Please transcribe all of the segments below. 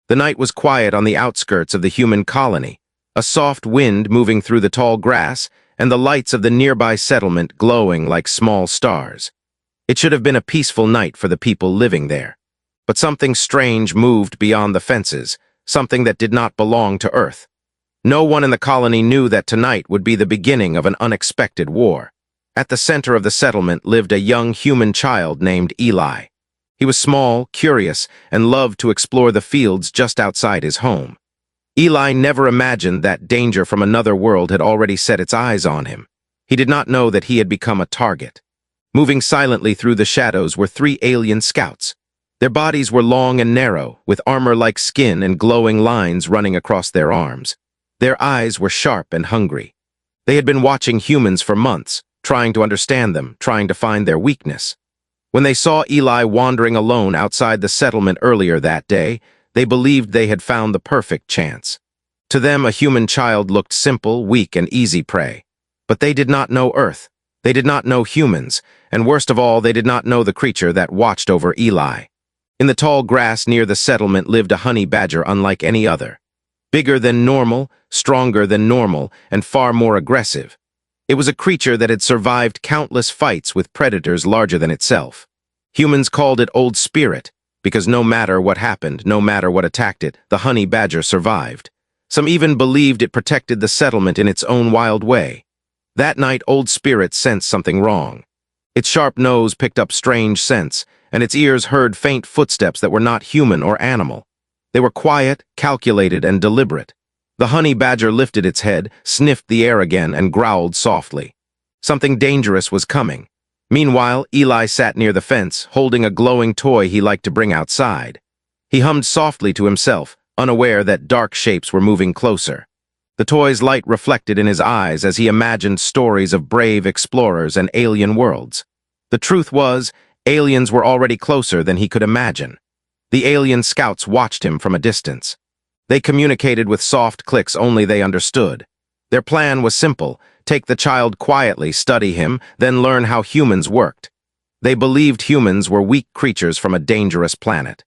The night was quiet on the outskirts of the human colony, a soft wind moving through the tall grass, and the lights of the nearby settlement glowing like small stars. It should have been a peaceful night for the people living there. But something strange moved beyond the fences, something that did not belong to Earth. No one in the colony knew that tonight would be the beginning of an unexpected war. At the center of the settlement lived a young human child named Eli. He was small, curious, and loved to explore the fields just outside his home. Eli never imagined that danger from another world had already set its eyes on him. He did not know that he had become a target. Moving silently through the shadows were 3 alien scouts. Their bodies were long and narrow, with armor-like skin and glowing lines running across their arms. Their eyes were sharp and hungry. They had been watching humans for months, trying to understand them, trying to find their weakness. When they saw Eli wandering alone outside the settlement earlier that day, they believed they had found the perfect chance. To them, a human child looked simple, weak, and easy prey. But they did not know Earth. They did not know humans, and worst of all, they did not know the creature that watched over Eli. In the tall grass near the settlement lived a honey badger unlike any other. Bigger than normal, stronger than normal, and far more aggressive. It was a creature that had survived countless fights with predators larger than itself. Humans called it Old Spirit, because no matter what happened, no matter what attacked it, the honey badger survived. Some even believed it protected the settlement in its own wild way. That night, Old Spirit sensed something wrong. Its sharp nose picked up strange scents, and its ears heard faint footsteps that were not human or animal. They were quiet, calculated, and deliberate. The honey badger lifted its head, sniffed the air again, and growled softly. Something dangerous was coming. Meanwhile, Eli sat near the fence, holding a glowing toy he liked to bring outside. He hummed softly to himself, unaware that dark shapes were moving closer. The toy's light reflected in his eyes as he imagined stories of brave explorers and alien worlds. The truth was, aliens were already closer than he could imagine. The alien scouts watched him from a distance. They communicated with soft clicks only they understood. Their plan was simple: take the child quietly, study him, then learn how humans worked. They believed humans were weak creatures from a dangerous planet.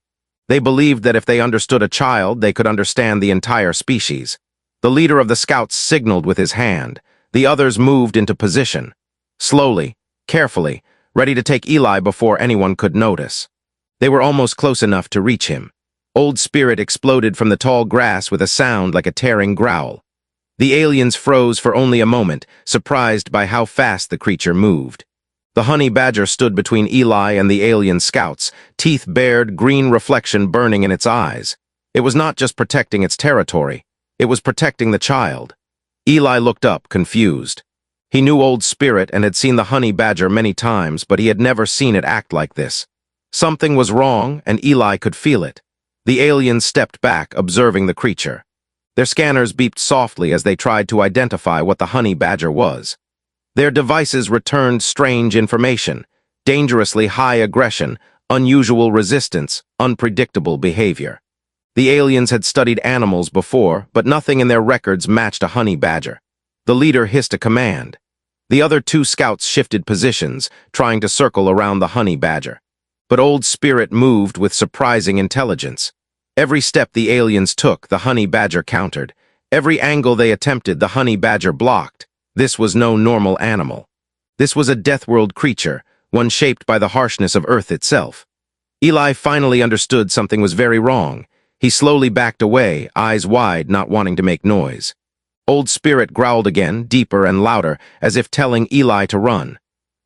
They believed that if they understood a child, they could understand the entire species. The leader of the scouts signaled with his hand. The others moved into position. Slowly, carefully, ready to take Eli before anyone could notice. They were almost close enough to reach him. Old Spirit exploded from the tall grass with a sound like a tearing growl. The aliens froze for only a moment, surprised by how fast the creature moved. The honey badger stood between Eli and the alien scouts, teeth bared, green reflection burning in its eyes. It was not just protecting its territory. It was protecting the child. Eli looked up, confused. He knew Old Spirit and had seen the honey badger many times, but he had never seen it act like this. Something was wrong, and Eli could feel it. The aliens stepped back, observing the creature. Their scanners beeped softly as they tried to identify what the honey badger was. Their devices returned strange information: dangerously high aggression, unusual resistance, unpredictable behavior. The aliens had studied animals before, but nothing in their records matched a honey badger. The leader hissed a command. The other 2 scouts shifted positions, trying to circle around the honey badger. But Old Spirit moved with surprising intelligence. Every step the aliens took, the honey badger countered. Every angle they attempted, the honey badger blocked. This was no normal animal. This was a Deathworld creature, one shaped by the harshness of Earth itself. Eli finally understood something was very wrong. He slowly backed away, eyes wide, not wanting to make noise. Old Spirit growled again, deeper and louder, as if telling Eli to run.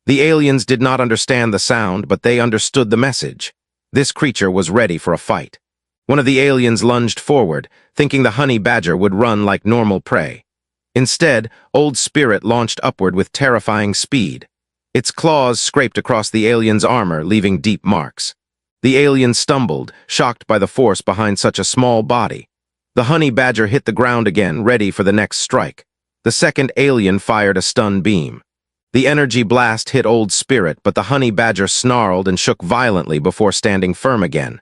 The aliens did not understand the sound, but they understood the message. This creature was ready for a fight. One of the aliens lunged forward, thinking the honey badger would run like normal prey. Instead, Old Spirit launched upward with terrifying speed. Its claws scraped across the alien's armor, leaving deep marks. The alien stumbled, shocked by the force behind such a small body. The honey badger hit the ground again, ready for the next strike. The second alien fired a stun beam. The energy blast hit Old Spirit, but the honey badger snarled and shook violently before standing firm again.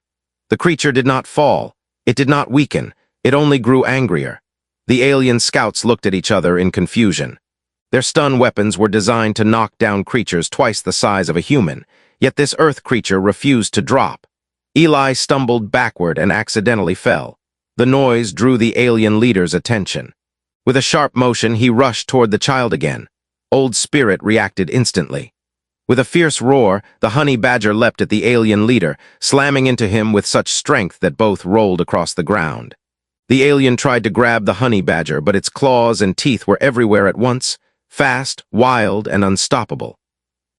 The creature did not fall. It did not weaken. It only grew angrier. The alien scouts looked at each other in confusion. Their stun weapons were designed to knock down creatures twice the size of a human, yet this Earth creature refused to drop. Eli stumbled backward and accidentally fell. The noise drew the alien leader's attention. With a sharp motion, he rushed toward the child again. Old Spirit reacted instantly. With a fierce roar, the honey badger leapt at the alien leader, slamming into him with such strength that both rolled across the ground. The alien tried to grab the honey badger, but its claws and teeth were everywhere at once, fast, wild, and unstoppable.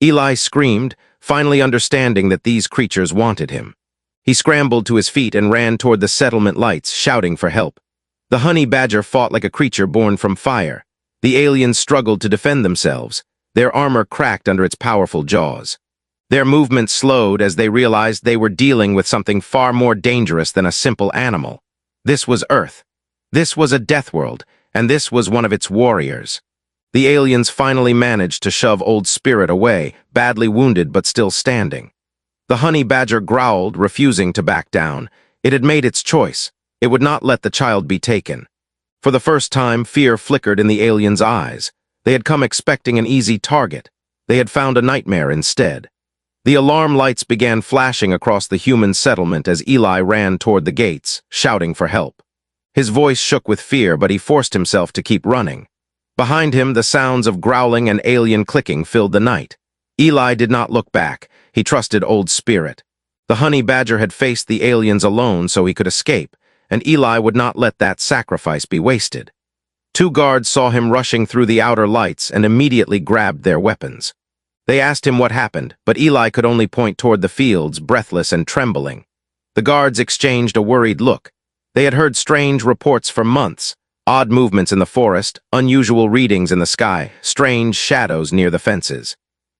Eli screamed, finally understanding that these creatures wanted him. He scrambled to his feet and ran toward the settlement lights, shouting for help. The honey badger fought like a creature born from fire. The aliens struggled to defend themselves. Their armor cracked under its powerful jaws. Their movement slowed as they realized they were dealing with something far more dangerous than a simple animal. This was Earth. This was a Deathworld, and this was one of its warriors. The aliens finally managed to shove Old Spirit away, badly wounded but still standing. The honey badger growled, refusing to back down. It had made its choice. It would not let the child be taken. For the first time, fear flickered in the aliens' eyes. They had come expecting an easy target. They had found a nightmare instead. The alarm lights began flashing across the human settlement as Eli ran toward the gates, shouting for help. His voice shook with fear, but he forced himself to keep running. Behind him, the sounds of growling and alien clicking filled the night. Eli did not look back. He trusted Old Spirit. The honey badger had faced the aliens alone so he could escape, and Eli would not let that sacrifice be wasted. Two guards saw him rushing through the outer lights and immediately grabbed their weapons. They asked him what happened, but Eli could only point toward the fields, breathless and trembling. The guards exchanged a worried look. They had heard strange reports for months, odd movements in the forest, unusual readings in the sky, strange shadows near the fences.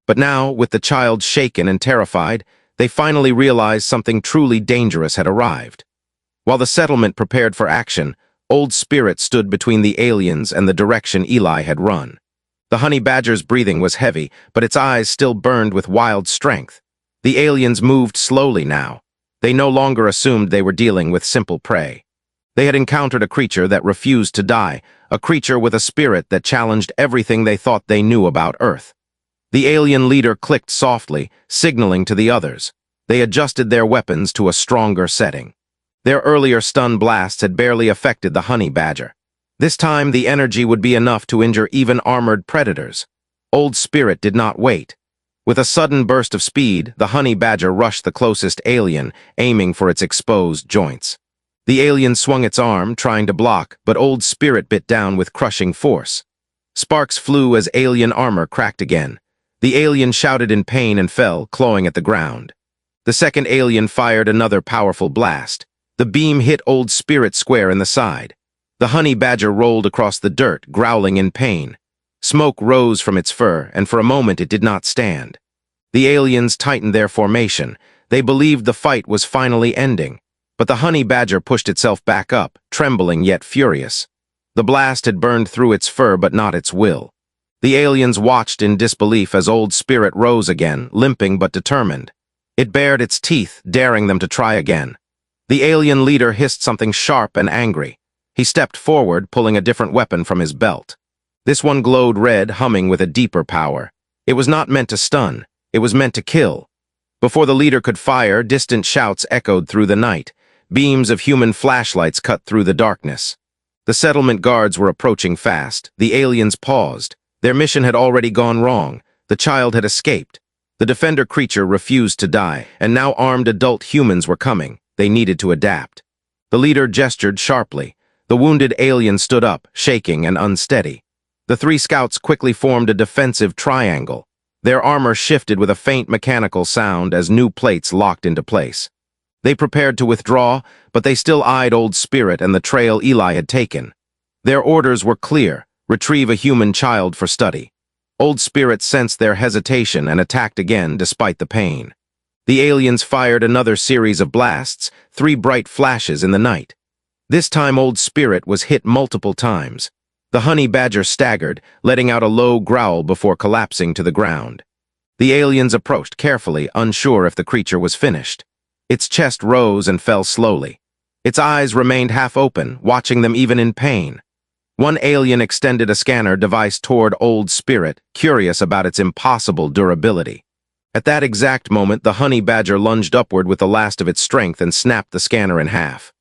But now, with the child shaken and terrified, they finally realized something truly dangerous had arrived. While the settlement prepared for action, Old Spirit stood between the aliens and the direction Eli had run. The honey badger's breathing was heavy, but its eyes still burned with wild strength. The aliens moved slowly now. They no longer assumed they were dealing with simple prey. They had encountered a creature that refused to die, a creature with a spirit that challenged everything they thought they knew about Earth. The alien leader clicked softly, signaling to the others. They adjusted their weapons to a stronger setting. Their earlier stun blasts had barely affected the honey badger. This time, the energy would be enough to injure even armored predators. Old Spirit did not wait. With a sudden burst of speed, the honey badger rushed the closest alien, aiming for its exposed joints. The alien swung its arm, trying to block, but Old Spirit bit down with crushing force. Sparks flew as alien armor cracked again. The alien shouted in pain and fell, clawing at the ground. The second alien fired another powerful blast. The beam hit Old Spirit square in the side. The honey badger rolled across the dirt, growling in pain. Smoke rose from its fur, and for a moment it did not stand. The aliens tightened their formation. They believed the fight was finally ending. But the honey badger pushed itself back up, trembling yet furious. The blast had burned through its fur but not its will. The aliens watched in disbelief as Old Spirit rose again, limping but determined. It bared its teeth, daring them to try again. The alien leader hissed something sharp and angry. He stepped forward, pulling a different weapon from his belt. This one glowed red, humming with a deeper power. It was not meant to stun. It was meant to kill. Before the leader could fire, distant shouts echoed through the night. Beams of human flashlights cut through the darkness. The settlement guards were approaching fast. The aliens paused. Their mission had already gone wrong. The child had escaped. The defender creature refused to die, and now armed adult humans were coming. They needed to adapt. The leader gestured sharply. The wounded alien stood up, shaking and unsteady. The three scouts quickly formed a defensive triangle. Their armor shifted with a faint mechanical sound as new plates locked into place. They prepared to withdraw, but they still eyed Old Spirit and the trail Eli had taken. Their orders were clear: retrieve a human child for study. Old Spirit sensed their hesitation and attacked again despite the pain. The aliens fired another series of blasts, 3 bright flashes in the night. This time Old Spirit was hit multiple times. The honey badger staggered, letting out a low growl before collapsing to the ground. The aliens approached carefully, unsure if the creature was finished. Its chest rose and fell slowly. Its eyes remained half open, watching them even in pain. One alien extended a scanner device toward Old Spirit, curious about its impossible durability. At that exact moment, the honey badger lunged upward with the last of its strength and snapped the scanner in half.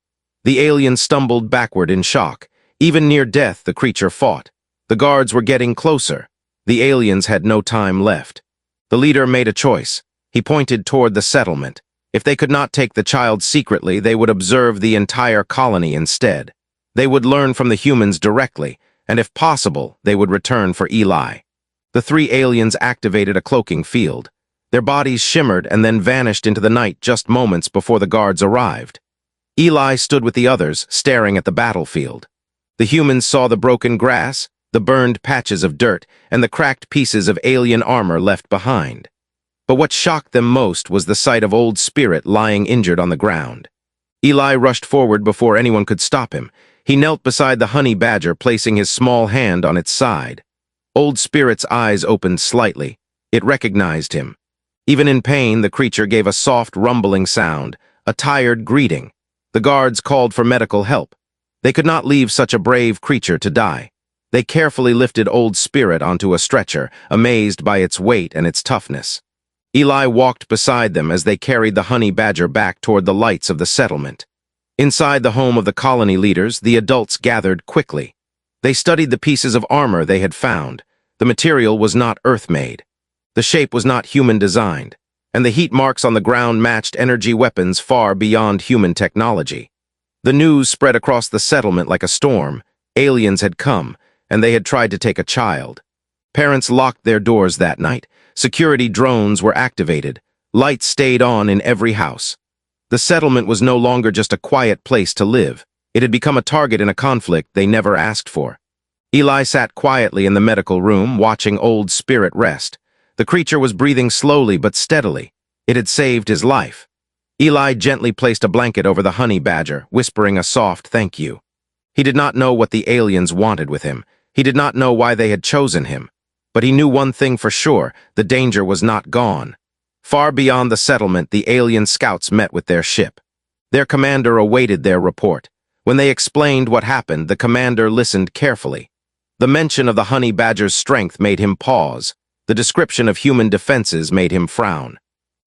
The alien stumbled backward in shock. Even near death, the creature fought. The guards were getting closer. The aliens had no time left. The leader made a choice. He pointed toward the settlement. If they could not take the child secretly, they would observe the entire colony instead. They would learn from the humans directly, and if possible, they would return for Eli. The three aliens activated a cloaking field. Their bodies shimmered and then vanished into the night just moments before the guards arrived. Eli stood with the others, staring at the battlefield. The humans saw the broken grass, the burned patches of dirt, and the cracked pieces of alien armor left behind. But what shocked them most was the sight of Old Spirit lying injured on the ground. Eli rushed forward before anyone could stop him. He knelt beside the honey badger, placing his small hand on its side. Old Spirit's eyes opened slightly. It recognized him. Even in pain, the creature gave a soft, rumbling sound, a tired greeting. The guards called for medical help. They could not leave such a brave creature to die. They carefully lifted Old Spirit onto a stretcher, amazed by its weight and its toughness. Eli walked beside them as they carried the honey badger back toward the lights of the settlement. Inside the home of the colony leaders, the adults gathered quickly. They studied the pieces of armor they had found. The material was not Earth-made. The shape was not human-designed, and the heat marks on the ground matched energy weapons far beyond human technology. The news spread across the settlement like a storm. Aliens had come, and they had tried to take a child. Parents locked their doors that night. Security drones were activated. Lights stayed on in every house. The settlement was no longer just a quiet place to live. It had become a target in a conflict they never asked for. Eli sat quietly in the medical room, watching Old Spirit rest. The creature was breathing slowly but steadily. It had saved his life. Eli gently placed a blanket over the honey badger, whispering a soft thank you. He did not know what the aliens wanted with him. He did not know why they had chosen him. But he knew one thing for sure: the danger was not gone. Far beyond the settlement, the alien scouts met with their ship. Their commander awaited their report. When they explained what happened, the commander listened carefully. The mention of the honey badger's strength made him pause. The description of human defenses made him frown.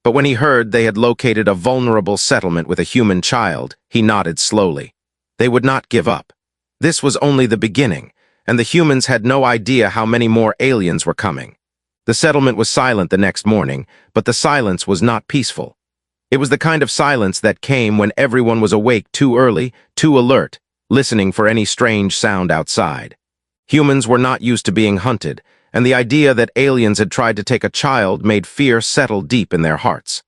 But when he heard they had located a vulnerable settlement with a human child, he nodded slowly. They would not give up. This was only the beginning, and the humans had no idea how many more aliens were coming. The settlement was silent the next morning, but the silence was not peaceful. It was the kind of silence that came when everyone was awake too early, too alert, listening for any strange sound outside. Humans were not used to being hunted, and the idea that aliens had tried to take a child made fear settle deep in their hearts.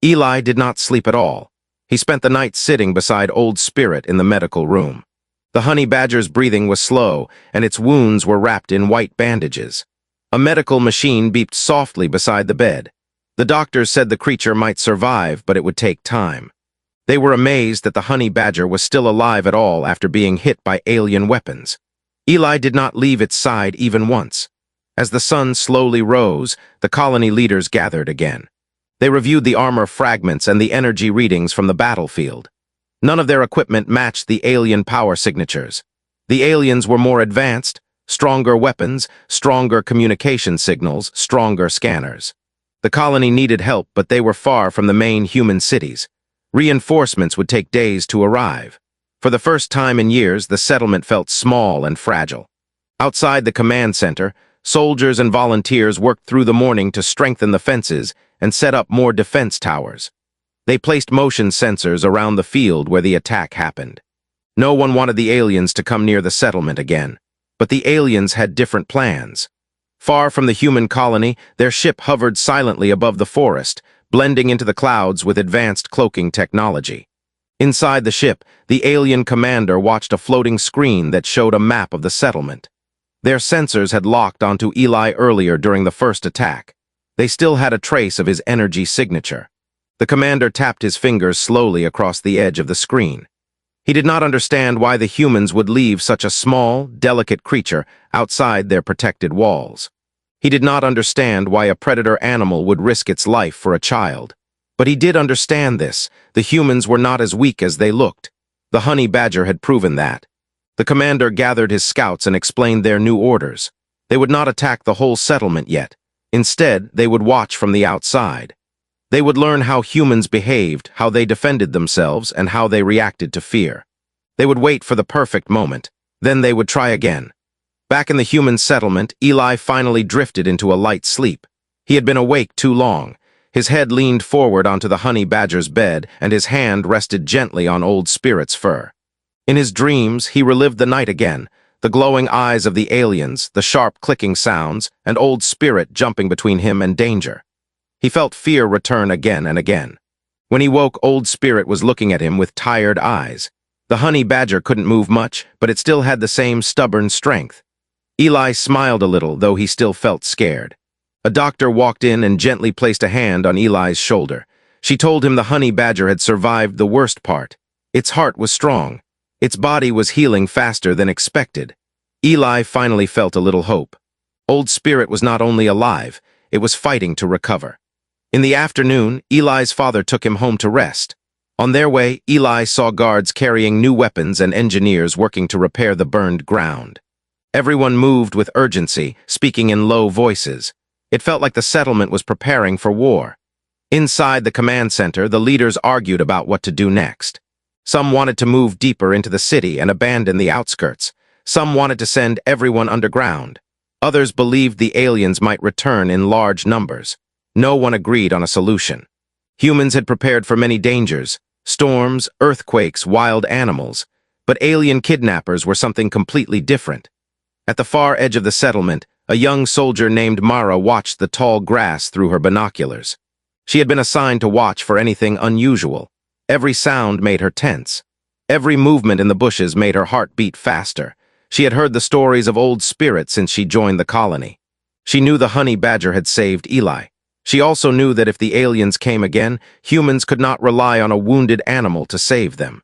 Eli did not sleep at all. He spent the night sitting beside Old Spirit in the medical room. The honey badger's breathing was slow, and its wounds were wrapped in white bandages. A medical machine beeped softly beside the bed. The doctors said the creature might survive, but it would take time. They were amazed that the honey badger was still alive at all after being hit by alien weapons. Eli did not leave its side even once. As the sun slowly rose, the colony leaders gathered again. They reviewed the armor fragments and the energy readings from the battlefield. None of their equipment matched the alien power signatures. The aliens were more advanced, stronger weapons, stronger communication signals, stronger scanners. The colony needed help, but they were far from the main human cities. Reinforcements would take days to arrive. For the first time in years, the settlement felt small and fragile. Outside the command center, soldiers and volunteers worked through the morning to strengthen the fences and set up more defense towers. They placed motion sensors around the field where the attack happened. No one wanted the aliens to come near the settlement again, but the aliens had different plans. Far from the human colony, their ship hovered silently above the forest, blending into the clouds with advanced cloaking technology. Inside the ship, the alien commander watched a floating screen that showed a map of the settlement. Their sensors had locked onto Eli earlier during the first attack. They still had a trace of his energy signature. The commander tapped his fingers slowly across the edge of the screen. He did not understand why the humans would leave such a small, delicate creature outside their protected walls. He did not understand why a predator animal would risk its life for a child. But he did understand this. The humans were not as weak as they looked. The honey badger had proven that. The commander gathered his scouts and explained their new orders. They would not attack the whole settlement yet. Instead, they would watch from the outside. They would learn how humans behaved, how they defended themselves, and how they reacted to fear. They would wait for the perfect moment. Then they would try again. Back in the human settlement, Eli finally drifted into a light sleep. He had been awake too long. His head leaned forward onto the honey badger's bed, and his hand rested gently on Old Spirit's fur. In his dreams, he relived the night again, the glowing eyes of the aliens, the sharp clicking sounds, and Old Spirit jumping between him and danger. He felt fear return again and again. When he woke, Old Spirit was looking at him with tired eyes. The honey badger couldn't move much, but it still had the same stubborn strength. Eli smiled a little, though he still felt scared. A doctor walked in and gently placed a hand on Eli's shoulder. She told him the honey badger had survived the worst part. Its heart was strong. Its body was healing faster than expected. Eli finally felt a little hope. Old Spirit was not only alive, it was fighting to recover. In the afternoon, Eli's father took him home to rest. On their way, Eli saw guards carrying new weapons and engineers working to repair the burned ground. Everyone moved with urgency, speaking in low voices. It felt like the settlement was preparing for war. Inside the command center, the leaders argued about what to do next. Some wanted to move deeper into the city and abandon the outskirts. Some wanted to send everyone underground. Others believed the aliens might return in large numbers. No one agreed on a solution. Humans had prepared for many dangers: storms, earthquakes, wild animals. But alien kidnappers were something completely different. At the far edge of the settlement, a young soldier named Mara watched the tall grass through her binoculars. She had been assigned to watch for anything unusual. Every sound made her tense. Every movement in the bushes made her heart beat faster. She had heard the stories of Old Spirit since she joined the colony. She knew the honey badger had saved Eli. She also knew that if the aliens came again, humans could not rely on a wounded animal to save them.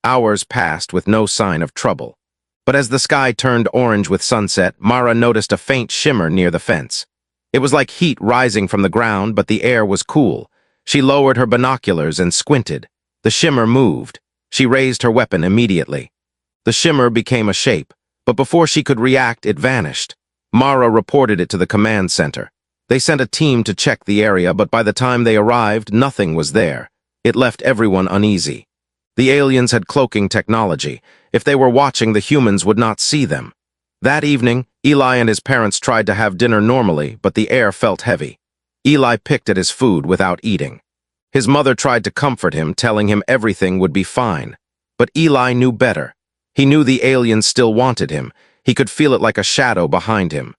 Hours passed with no sign of trouble. But as the sky turned orange with sunset, Mara noticed a faint shimmer near the fence. It was like heat rising from the ground, but the air was cool. She lowered her binoculars and squinted. The shimmer moved. She raised her weapon immediately. The shimmer became a shape, but before she could react, it vanished. Mara reported it to the command center. They sent a team to check the area, but by the time they arrived, nothing was there. It left everyone uneasy. The aliens had cloaking technology. If they were watching, the humans would not see them. That evening, Eli and his parents tried to have dinner normally, but the air felt heavy. Eli picked at his food without eating. His mother tried to comfort him, telling him everything would be fine. But Eli knew better. He knew the aliens still wanted him. He could feel it like a shadow behind him.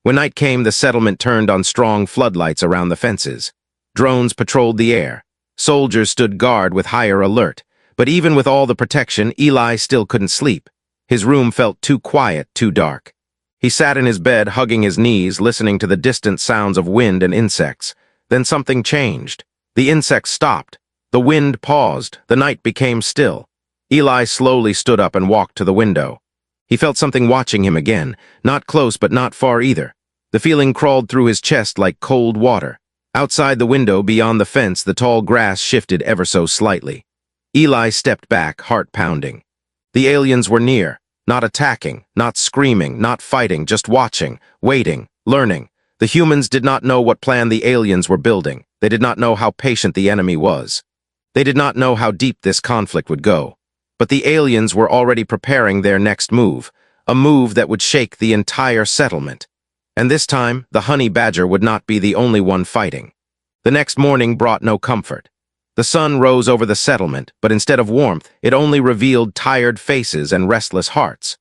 When night came, the settlement turned on strong floodlights around the fences. Drones patrolled the air. Soldiers stood guard with higher alert. But even with all the protection, Eli still couldn't sleep. His room felt too quiet, too dark. He sat in his bed, hugging his knees, listening to the distant sounds of wind and insects. Then something changed. The insects stopped. The wind paused. The night became still. Eli slowly stood up and walked to the window. He felt something watching him again, not close but not far either. The feeling crawled through his chest like cold water. Outside the window, beyond the fence, the tall grass shifted ever so slightly. Eli stepped back, heart pounding. The aliens were near, not attacking, not screaming, not fighting, just watching, waiting, learning. The humans did not know what plan the aliens were building. They did not know how patient the enemy was. They did not know how deep this conflict would go. But the aliens were already preparing their next move, a move that would shake the entire settlement. And this time, the honey badger would not be the only one fighting. The next morning brought no comfort. The sun rose over the settlement, but instead of warmth, it only revealed tired faces and restless hearts.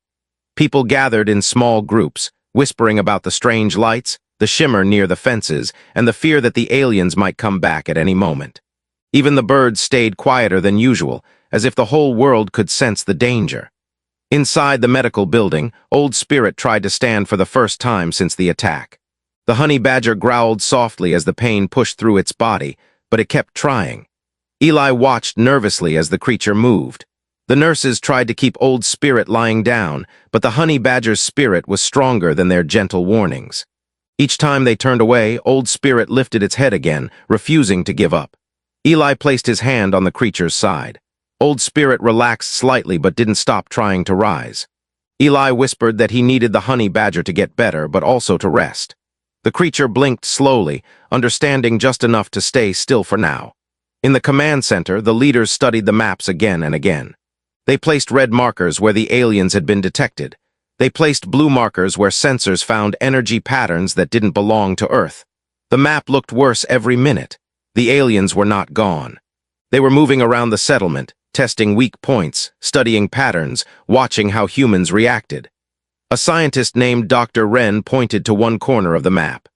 People gathered in small groups, whispering about the strange lights, the shimmer near the fences, and the fear that the aliens might come back at any moment. Even the birds stayed quieter than usual, as if the whole world could sense the danger. Inside the medical building, Old Spirit tried to stand for the first time since the attack. The honey badger growled softly as the pain pushed through its body, but it kept trying. Eli watched nervously as the creature moved. The nurses tried to keep Old Spirit lying down, but the honey badger's spirit was stronger than their gentle warnings. Each time they turned away, Old Spirit lifted its head again, refusing to give up. Eli placed his hand on the creature's side. Old Spirit relaxed slightly but didn't stop trying to rise. Eli whispered that he needed the honey badger to get better, but also to rest. The creature blinked slowly, understanding just enough to stay still for now. In the command center, the leaders studied the maps again and again. They placed red markers where the aliens had been detected. They placed blue markers where sensors found energy patterns that didn't belong to Earth. The map looked worse every minute. The aliens were not gone. They were moving around the settlement, testing weak points, studying patterns, watching how humans reacted. A scientist named Dr. Wren pointed to one corner of the map.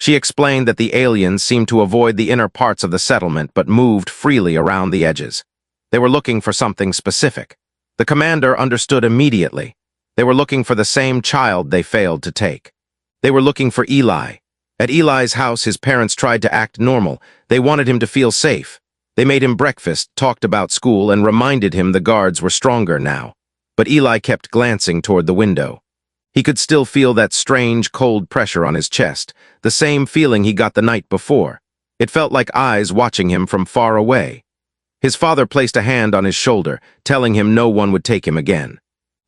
She explained that the aliens seemed to avoid the inner parts of the settlement but moved freely around the edges. They were looking for something specific. The commander understood immediately. They were looking for the same child they failed to take. They were looking for Eli. At Eli's house, his parents tried to act normal. They wanted him to feel safe. They made him breakfast, talked about school, and reminded him the guards were stronger now. But Eli kept glancing toward the window. He could still feel that strange, cold pressure on his chest, the same feeling he got the night before. It felt like eyes watching him from far away. His father placed a hand on his shoulder, telling him no one would take him again.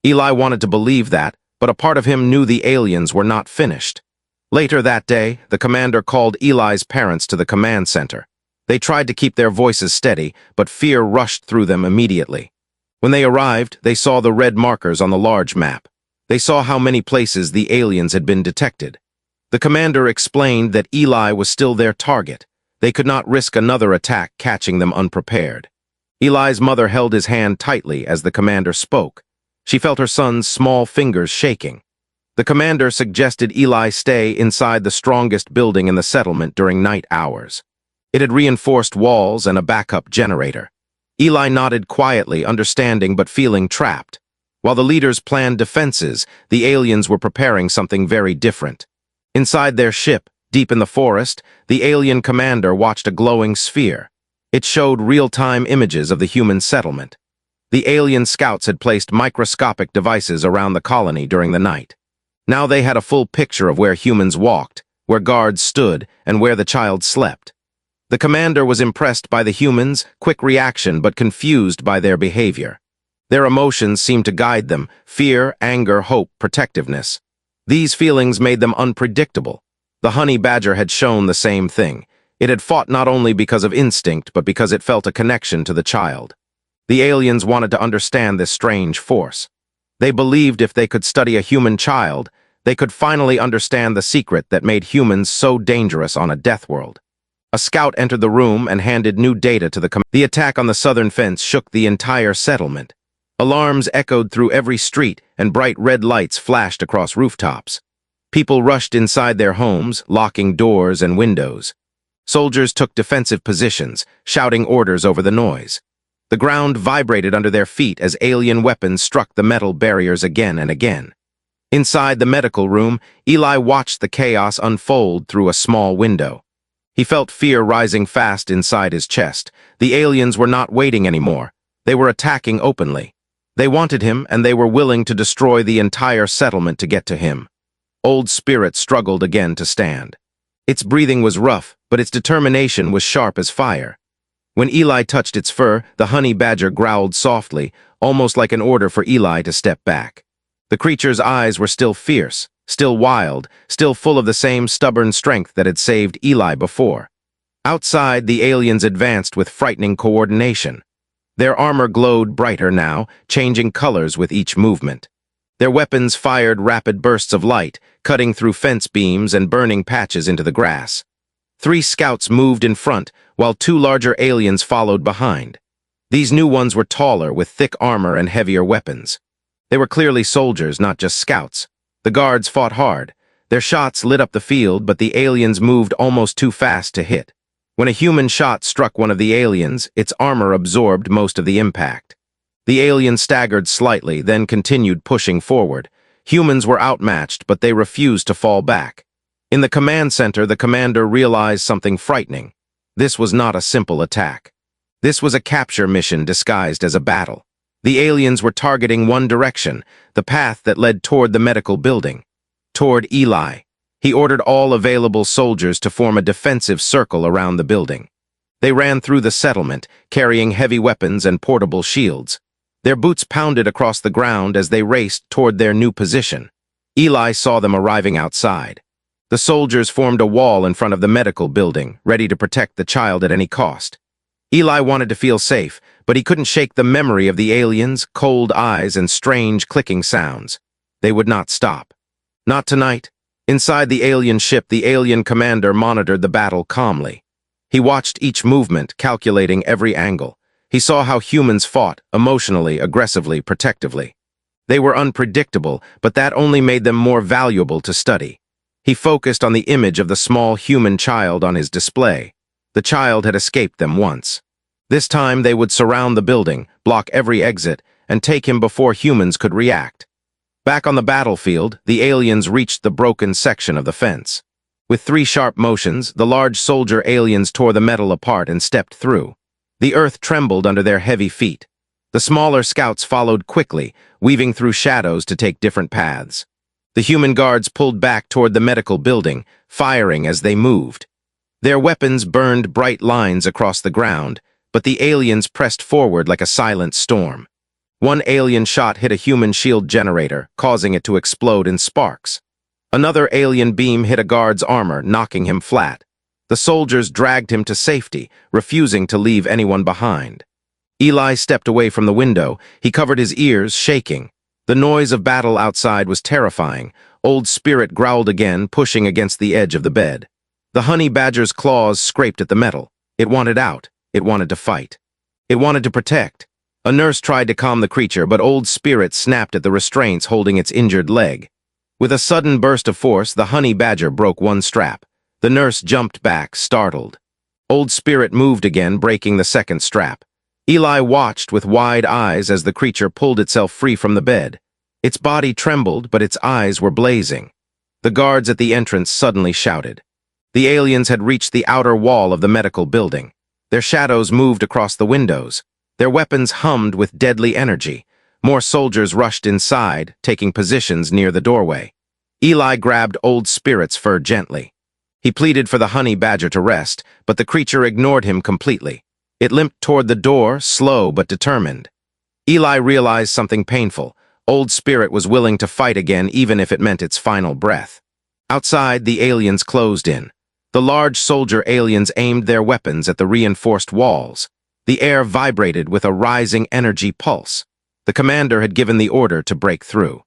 Eli wanted to believe that, but a part of him knew the aliens were not finished. Later that day, the commander called Eli's parents to the command center. They tried to keep their voices steady, but fear rushed through them immediately. When they arrived, they saw the red markers on the large map. They saw how many places the aliens had been detected. The commander explained that Eli was still their target. They could not risk another attack catching them unprepared. Eli's mother held his hand tightly as the commander spoke. She felt her son's small fingers shaking. The commander suggested Eli stay inside the strongest building in the settlement during night hours. It had reinforced walls and a backup generator. Eli nodded quietly, understanding but feeling trapped. While the leaders planned defenses, the aliens were preparing something very different. Inside their ship, deep in the forest, the alien commander watched a glowing sphere. It showed real-time images of the human settlement. The alien scouts had placed microscopic devices around the colony during the night. Now they had a full picture of where humans walked, where guards stood, and where the child slept. The commander was impressed by the humans' quick reaction but confused by their behavior. Their emotions seemed to guide them: fear, anger, hope, protectiveness. These feelings made them unpredictable. The honey badger had shown the same thing. It had fought not only because of instinct, but because it felt a connection to the child. The aliens wanted to understand this strange force. They believed if they could study a human child, they could finally understand the secret that made humans so dangerous on a death world. A scout entered the room and handed new data to the commander. The attack on the southern fence shook the entire settlement. Alarms echoed through every street, and bright red lights flashed across rooftops. People rushed inside their homes, locking doors and windows. Soldiers took defensive positions, shouting orders over the noise. The ground vibrated under their feet as alien weapons struck the metal barriers again and again. Inside the medical room, Eli watched the chaos unfold through a small window. He felt fear rising fast inside his chest. The aliens were not waiting anymore. They were attacking openly. They wanted him, and they were willing to destroy the entire settlement to get to him. Old Spirit struggled again to stand. Its breathing was rough, but its determination was sharp as fire. When Eli touched its fur, the honey badger growled softly, almost like an order for Eli to step back. The creature's eyes were still fierce, still wild, still full of the same stubborn strength that had saved Eli before. Outside, the aliens advanced with frightening coordination. Their armor glowed brighter now, changing colors with each movement. Their weapons fired rapid bursts of light, cutting through fence beams and burning patches into the grass. 3 scouts moved in front, while 2 larger aliens followed behind. These new ones were taller, with thick armor and heavier weapons. They were clearly soldiers, not just scouts. The guards fought hard. Their shots lit up the field, but the aliens moved almost too fast to hit. When a human shot struck one of the aliens, its armor absorbed most of the impact. The alien staggered slightly, then continued pushing forward. Humans were outmatched, but they refused to fall back. In the command center, the commander realized something frightening. This was not a simple attack. This was a capture mission disguised as a battle. The aliens were targeting one direction, the path that led toward the medical building. Toward Eli. He ordered all available soldiers to form a defensive circle around the building. They ran through the settlement, carrying heavy weapons and portable shields. Their boots pounded across the ground as they raced toward their new position. Eli saw them arriving outside. The soldiers formed a wall in front of the medical building, ready to protect the child at any cost. Eli wanted to feel safe, but he couldn't shake the memory of the aliens, cold eyes, and strange clicking sounds. They would not stop. Not tonight. Inside the alien ship, the alien commander monitored the battle calmly. He watched each movement, calculating every angle. He saw how humans fought, emotionally, aggressively, protectively. They were unpredictable, but that only made them more valuable to study. He focused on the image of the small human child on his display. The child had escaped them once. This time they would surround the building, block every exit, and take him before humans could react. Back on the battlefield, the aliens reached the broken section of the fence. With 3 sharp motions, the large soldier aliens tore the metal apart and stepped through. The earth trembled under their heavy feet. The smaller scouts followed quickly, weaving through shadows to take different paths. The human guards pulled back toward the medical building, firing as they moved. Their weapons burned bright lines across the ground, but the aliens pressed forward like a silent storm. One alien shot hit a human shield generator, causing it to explode in sparks. Another alien beam hit a guard's armor, knocking him flat. The soldiers dragged him to safety, refusing to leave anyone behind. Eli stepped away from the window. He covered his ears, shaking. The noise of battle outside was terrifying. Old Spirit growled again, pushing against the edge of the bed. The honey badger's claws scraped at the metal. It wanted out. It wanted to fight. It wanted to protect. A nurse tried to calm the creature, but Old Spirit snapped at the restraints holding its injured leg. With a sudden burst of force, the honey badger broke one strap. The nurse jumped back, startled. Old Spirit moved again, breaking the second strap. Eli watched with wide eyes as the creature pulled itself free from the bed. Its body trembled, but its eyes were blazing. The guards at the entrance suddenly shouted. The aliens had reached the outer wall of the medical building. Their shadows moved across the windows. Their weapons hummed with deadly energy. More soldiers rushed inside, taking positions near the doorway. Eli grabbed Old Spirit's fur gently. He pleaded for the honey badger to rest, but the creature ignored him completely. It limped toward the door, slow but determined. Eli realized something painful. Old Spirit was willing to fight again, even if it meant its final breath. Outside, the aliens closed in. The large soldier aliens aimed their weapons at the reinforced walls. The air vibrated with a rising energy pulse. The commander had given the order to break through.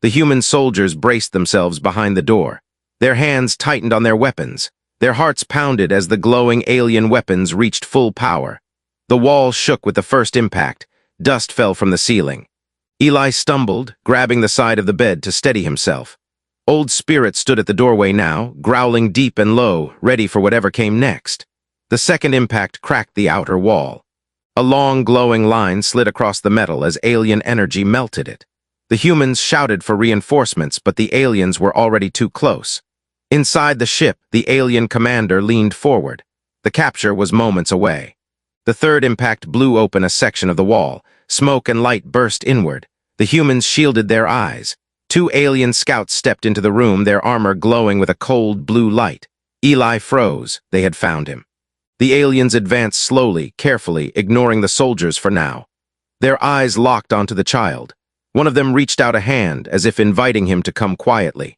The human soldiers braced themselves behind the door. Their hands tightened on their weapons. Their hearts pounded as the glowing alien weapons reached full power. The wall shook with the first impact. Dust fell from the ceiling. Eli stumbled, grabbing the side of the bed to steady himself. Old Spirit stood at the doorway now, growling deep and low, ready for whatever came next. The second impact cracked the outer wall. A long, glowing line slid across the metal as alien energy melted it. The humans shouted for reinforcements, but the aliens were already too close. Inside the ship, the alien commander leaned forward. The capture was moments away. The third impact blew open a section of the wall. Smoke and light burst inward. The humans shielded their eyes. 2 alien scouts stepped into the room, their armor glowing with a cold blue light. Eli froze. They had found him. The aliens advanced slowly, carefully, ignoring the soldiers for now. Their eyes locked onto the child. One of them reached out a hand, as if inviting him to come quietly.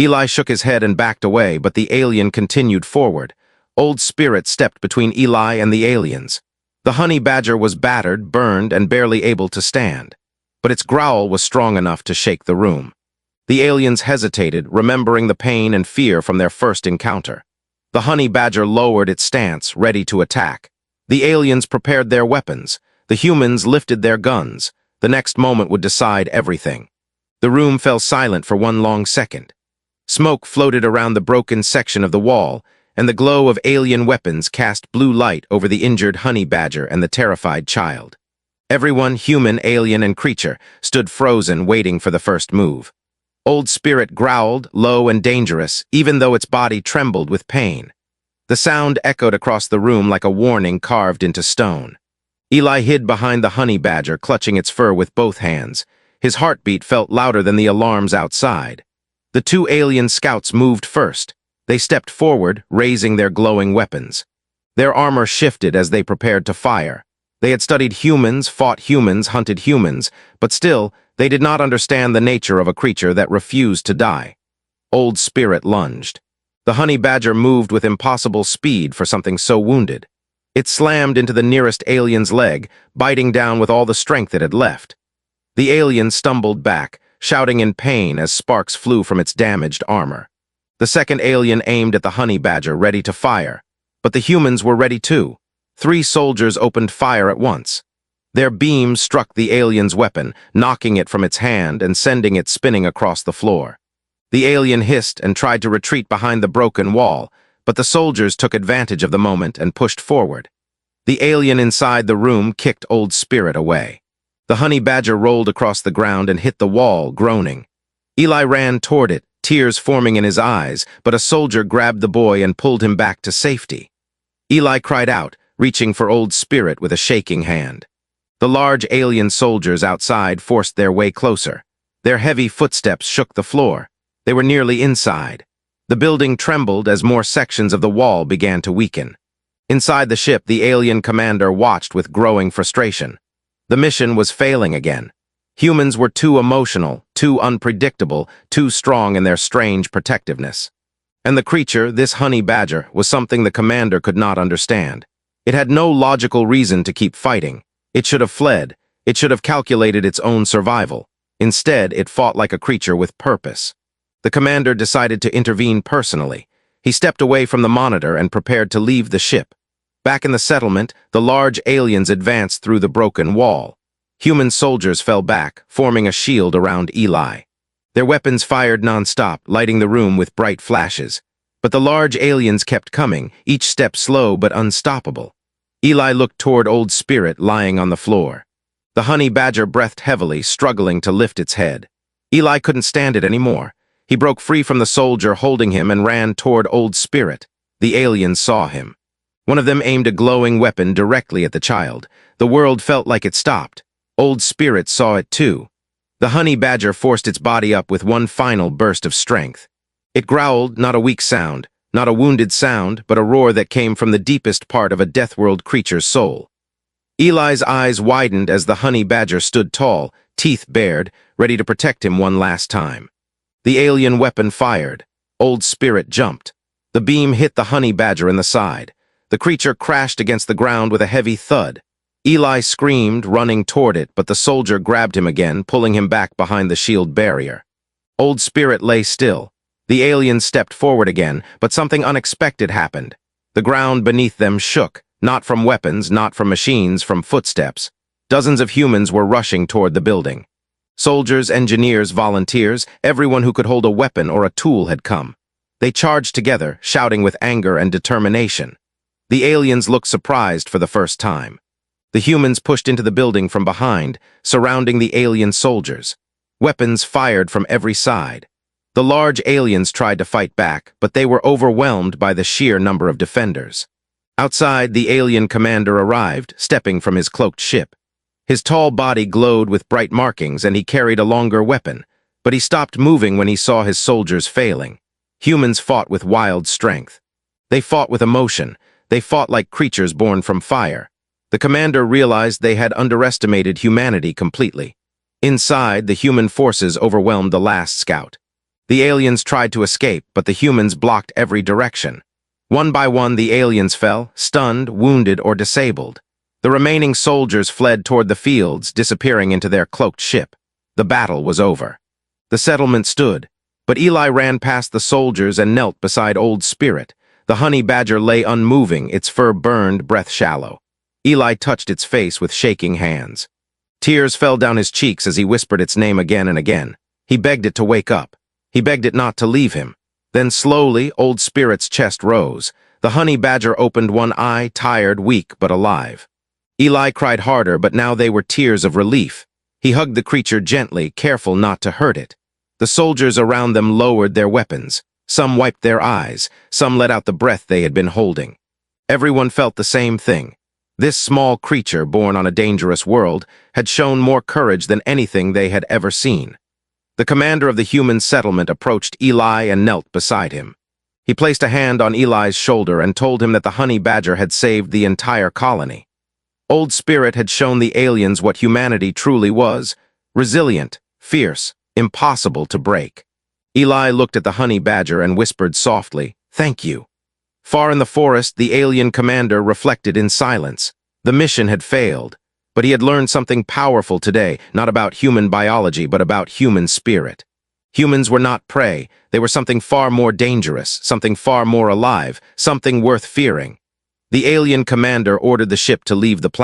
Eli shook his head and backed away, but the alien continued forward. Old Spirit stepped between Eli and the aliens. The honey badger was battered, burned, and barely able to stand. But its growl was strong enough to shake the room. The aliens hesitated, remembering the pain and fear from their first encounter. The honey badger lowered its stance, ready to attack. The aliens prepared their weapons. The humans lifted their guns. The next moment would decide everything. The room fell silent for one long second. Smoke floated around the broken section of the wall, and the glow of alien weapons cast blue light over the injured honey badger and the terrified child. Everyone, human, alien, and creature, stood frozen, waiting for the first move. Old Spirit growled, low and dangerous, even though its body trembled with pain. The sound echoed across the room like a warning carved into stone. Eli hid behind the honey badger, clutching its fur with both hands. His heartbeat felt louder than the alarms outside. The 2 alien scouts moved first. They stepped forward, raising their glowing weapons. Their armor shifted as they prepared to fire. They had studied humans, fought humans, hunted humans, but still, they did not understand the nature of a creature that refused to die. Old Spirit lunged. The honey badger moved with impossible speed for something so wounded. It slammed into the nearest alien's leg, biting down with all the strength it had left. The alien stumbled back, shouting in pain as sparks flew from its damaged armor. The second alien aimed at the honey badger, ready to fire. But the humans were ready too. 3 soldiers opened fire at once. Their beams struck the alien's weapon, knocking it from its hand and sending it spinning across the floor. The alien hissed and tried to retreat behind the broken wall, but the soldiers took advantage of the moment and pushed forward. The alien inside the room kicked Old Spirit away. The honey badger rolled across the ground and hit the wall, groaning. Eli ran toward it, tears forming in his eyes, but a soldier grabbed the boy and pulled him back to safety. Eli cried out, reaching for Old Spirit with a shaking hand. The large alien soldiers outside forced their way closer. Their heavy footsteps shook the floor. They were nearly inside. The building trembled as more sections of the wall began to weaken. Inside the ship, the alien commander watched with growing frustration. The mission was failing again. Humans were too emotional, too unpredictable, too strong in their strange protectiveness. And the creature, this honey badger, was something the commander could not understand. It had no logical reason to keep fighting. It should have fled. It should have calculated its own survival. Instead, it fought like a creature with purpose. The commander decided to intervene personally. He stepped away from the monitor and prepared to leave the ship. Back in the settlement, the large aliens advanced through the broken wall. Human soldiers fell back, forming a shield around Eli. Their weapons fired non-stop, lighting the room with bright flashes. But the large aliens kept coming, each step slow but unstoppable. Eli looked toward Old Spirit lying on the floor. The honey badger breathed heavily, struggling to lift its head. Eli couldn't stand it anymore. He broke free from the soldier holding him and ran toward Old Spirit. The aliens saw him. One of them aimed a glowing weapon directly at the child. The world felt like it stopped. Old Spirit saw it too. The honey badger forced its body up with one final burst of strength. It growled, not a weak sound, not a wounded sound, but a roar that came from the deepest part of a Deathworld creature's soul. Eli's eyes widened as the honey badger stood tall, teeth bared, ready to protect him one last time. The alien weapon fired. Old Spirit jumped. The beam hit the honey badger in the side. The creature crashed against the ground with a heavy thud. Eli screamed, running toward it, but the soldier grabbed him again, pulling him back behind the shield barrier. Old Spirit lay still. The aliens stepped forward again, but something unexpected happened. The ground beneath them shook, not from weapons, not from machines, from footsteps. Dozens of humans were rushing toward the building. Soldiers, engineers, volunteers, everyone who could hold a weapon or a tool had come. They charged together, shouting with anger and determination. The aliens looked surprised for the first time. The humans pushed into the building from behind, surrounding the alien soldiers. Weapons fired from every side. The large aliens tried to fight back, but they were overwhelmed by the sheer number of defenders. Outside, the alien commander arrived, stepping from his cloaked ship. His tall body glowed with bright markings, and he carried a longer weapon, but he stopped moving when he saw his soldiers failing. Humans fought with wild strength. They fought with emotion. They fought like creatures born from fire. The commander realized they had underestimated humanity completely. Inside, the human forces overwhelmed the last scout. The aliens tried to escape, but the humans blocked every direction. One by one, the aliens fell, stunned, wounded, or disabled. The remaining soldiers fled toward the fields, disappearing into their cloaked ship. The battle was over. The settlement stood, but Eli ran past the soldiers and knelt beside Old Spirit. The honey badger lay unmoving, its fur burned, breath shallow. Eli touched its face with shaking hands. Tears fell down his cheeks as he whispered its name again and again. He begged it to wake up. He begged it not to leave him. Then slowly, Old Spirit's chest rose. The honey badger opened one eye, tired, weak, but alive. Eli cried harder, but now they were tears of relief. He hugged the creature gently, careful not to hurt it. The soldiers around them lowered their weapons. Some wiped their eyes. Some let out the breath they had been holding. Everyone felt the same thing. This small creature, born on a dangerous world, had shown more courage than anything they had ever seen. The commander of the human settlement approached Eli and knelt beside him. He placed a hand on Eli's shoulder and told him that the honey badger had saved the entire colony. Old Spirit had shown the aliens what humanity truly was: resilient, fierce, impossible to break. Eli looked at the honey badger and whispered softly, "Thank you." Far in the forest, the alien commander reflected in silence. The mission had failed, but he had learned something powerful today, not about human biology, but about human spirit. Humans were not prey. They were something far more dangerous, something far more alive, something worth fearing. The alien commander ordered the ship to leave the planet.